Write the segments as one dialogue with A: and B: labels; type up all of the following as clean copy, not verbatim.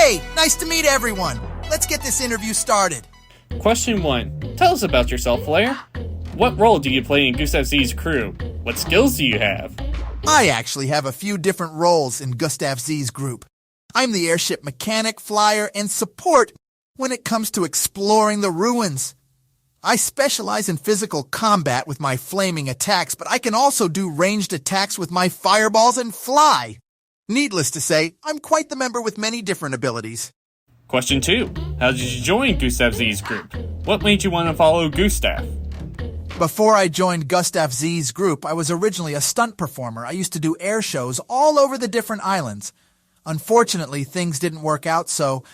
A: Hey, nice to meet everyone. Let's get this interview started.
B: Question 1. Tell us about yourself, Flair. What role do you play in Gustaff-Z's crew? What skills do you have?
A: I actually have a few different roles in Gustaff-Z's group. I'm the airship mechanic, flyer, and support when it comes to exploring the ruins. I specialize in physical combat with my flaming attacks, but I can also do ranged attacks with my fireballs and fly. Needless to say, I'm quite the member with many different abilities.
B: Question 2. How did you join Gustaff-Z's group? What made you want to follow Gustav?
A: Before I joined Gustaff-Z's group, I was originally a stunt performer. I used to do air shows all over the different islands. Unfortunately, things didn't work out, so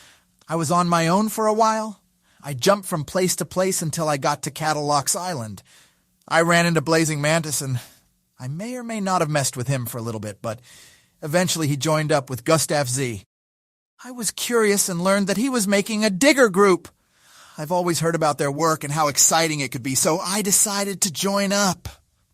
A: I was on my own for a while. I jumped from place to place until I got to Catalog's Island. I ran into Blazing Mantis, and I may or may not have messed with him for a little bit, but eventually he joined up with Gustaff-Z. I was curious and learned that he was making a digger group. I've always heard about their work and how exciting it could be, so I decided to join up.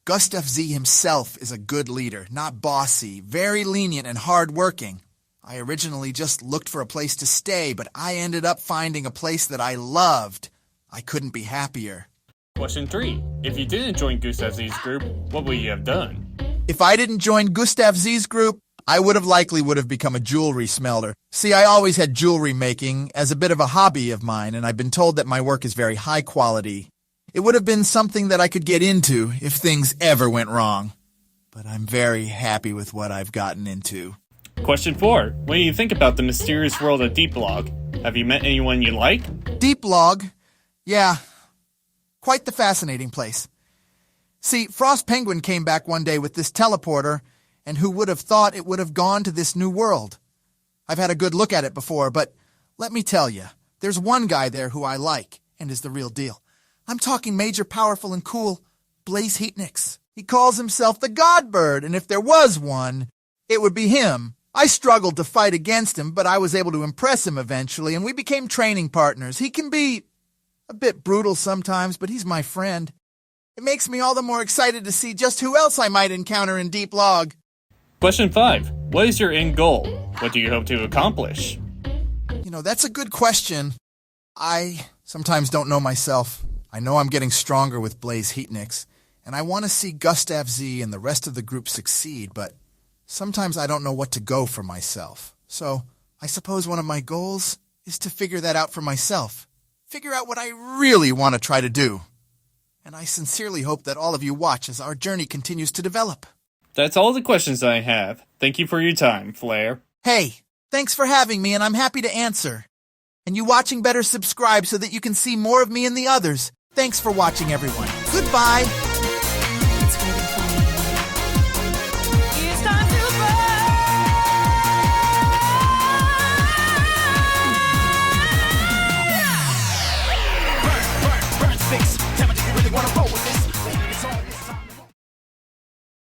A: Gustaff-Z himself is a good leader, not bossy, very lenient and hard-working. I originally just looked for a place to stay, but I ended up finding a place that I loved. I couldn't be happier.
B: Question 3. If you didn't join Gustaff-Z's group, what would you have done?
A: If I didn't join Gustaff-Z's group, I would have become a jewelry smelter. See, I always had jewelry making as a bit of a hobby of mine, and I've been told that my work is very high quality. It would have been something that I could get into if things ever went wrong. But I'm very happy with what I've gotten into.
B: Question 4. When you think about the mysterious world of Deep Log, have you met anyone you like?
A: Deep Log? Yeah. Quite the fascinating place. See, Frost Penguin came back one day with this teleporter, and who would have thought it would have gone to this new world? I've had a good look at it before, but let me tell you, there's one guy there who I like, and is the real deal. I'm talking major, powerful, and cool Blaze Heatnix. He calls himself the Godbird, and if there was one, it would be him. I struggled to fight against him, but I was able to impress him eventually, and we became training partners. He can be a bit brutal sometimes, but he's my friend. It makes me all the more excited to see just who else I might encounter in Deep Log.
B: Question 5. What is your end goal? What do you hope to accomplish?
A: That's a good question. I sometimes don't know myself. I know I'm getting stronger with Blaze Heatnix, and I want to see Gustaff-Z and the rest of the group succeed, but sometimes I don't know what to go for myself. So I suppose one of my goals is to figure that out for myself. Figure out what I really want to try to do. And I sincerely hope that all of you watch as our journey continues to develop.
B: That's all the questions I have. Thank you for your time, Flair.
A: Hey, thanks for having me, and I'm happy to answer. And you watching better subscribe so that you can see more of me and the others. Thanks for watching, everyone. Goodbye.